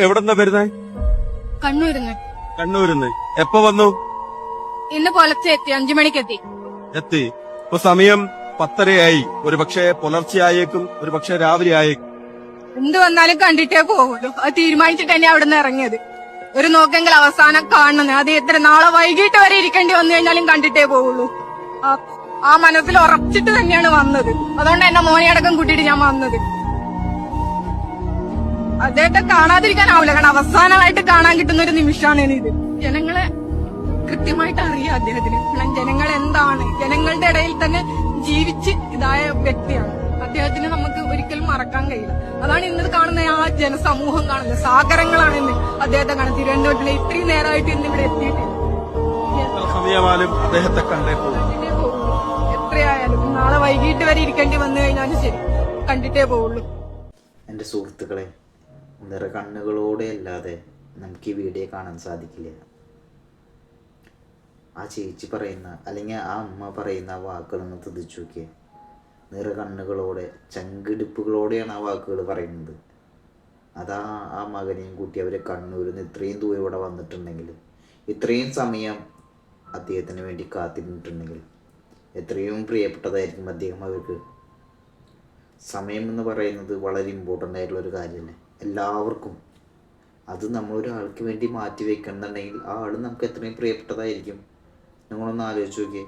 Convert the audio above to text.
എവിടെന്നാ വരുന്നേ? കണ്ണൂരിന്ന്. കണ്ണൂരിന്ന്. എപ്പോ വന്നു? ഇന്ന് പുലർച്ചെ എത്തി, 5 മണിക്കെത്തി. എത്തി. ഇപ്പൊ സമയം 10:30 ഒരു പക്ഷേ പുലർച്ചെ ആയേക്കും, ഒരു പക്ഷേ രാവിലെ ആയേക്കും. എന്ത് വന്നാലും കണ്ടിട്ടേ പോകുള്ളൂ. അത് തീരുമാനിച്ചിട്ട് തന്നെ അവിടെ നിന്ന് ഇറങ്ങിയത്. ഒരു നോക്കെങ്കിൽ അവസാനം കാണുന്നത് അത് എത്ര നാളെ വൈകിട്ട് വരെ ഇരിക്കേണ്ടി വന്നു കഴിഞ്ഞാലും കണ്ടിട്ടേ പോവുള്ളൂ. ആ മനസ്സിൽ ഉറച്ചിട്ട് തന്നെയാണ് വന്നത്. അതുകൊണ്ട് എന്നെ മോനെയടക്കം കൂട്ടിയിട്ട് ഞാൻ വന്നത്. അദ്ദേഹത്തെ കാണാതിരിക്കാനാവില്ല, കാരണം അവസാനമായിട്ട് കാണാൻ കിട്ടുന്ന ഒരു നിമിഷമാണ് ഇത്. ജനങ്ങളെ കൃത്യമായിട്ട് അറിയാം അദ്ദേഹത്തിന്. ജനങ്ങൾ എന്താണ്, ജനങ്ങളുടെ ഇടയിൽ തന്നെ ജീവിച്ച് ഇതായ വ്യക്തിയാണ്. അദ്ദേഹത്തിന് നമുക്ക് ഒരിക്കലും മറക്കാൻ കഴിയില്ല. അതാണ് ഇന്നത് കാണുന്ന ആ ജനസമൂഹം കാണുന്നത്. സാഗരങ്ങളാണ് ഇന്ന് അദ്ദേഹത്തെ കാണുന്നത്. തിരുവനന്തപുരത്തിലെ ഇത്രയും നേരമായിട്ട് ഇന്ന് ഇവിടെ എത്തിയിട്ടില്ല. അദ്ദേഹത്തെ കണ്ടേ പോകും. എത്രയായാലും നാളെ വൈകിട്ട് വരെ ഇരിക്കേണ്ടി വന്നു കഴിഞ്ഞാലും ശരി, കണ്ടിട്ടേ പോവുള്ളൂ. എൻ്റെ സുഹൃത്തുക്കളെ, നിറകണ്ണുകളോടെ അല്ലാതെ നമുക്ക് ഈ വീഡിയോ കാണാൻ സാധിക്കില്ല. ആ ചേച്ചി പറയുന്ന, അല്ലെങ്കിൽ ആ അമ്മ പറയുന്ന ആ വാക്കുകളൊന്ന് ശ്രദ്ധിച്ചു നോക്കിയേ. നിറകണ്ണുകളോടെ, ചങ്കിടിപ്പുകളോടെയാണ് ആ വാക്കുകൾ പറയുന്നത്. അതാ ആ മകനെയും കൂട്ടി അവരെ കണ്ണൂരിൽ നിന്ന് ഇത്രയും ദൂരം ഇവിടെ വന്നിട്ടുണ്ടെങ്കിൽ, ഇത്രയും സമയം അദ്ദേഹത്തിന് വേണ്ടി കാത്തിരുന്നിട്ടുണ്ടെങ്കിൽ എത്രയും പ്രിയപ്പെട്ടതായിരിക്കും അദ്ദേഹം അവർക്ക്. സമയം എന്ന് പറയുന്നത് വളരെ ഇമ്പോർട്ടൻ്റ് ആയിട്ടുള്ളൊരു കാര്യമല്ലേ എല്ലാവർക്കും. അത് നമ്മളൊരാൾക്ക് വേണ്ടി മാറ്റി വെക്കണമെന്നുണ്ടെങ്കിൽ ആ ആൾ നമുക്ക് എത്രയും പ്രിയപ്പെട്ടതായിരിക്കും. നിങ്ങളൊന്ന് ആലോചിച്ച് നോക്കിയേ.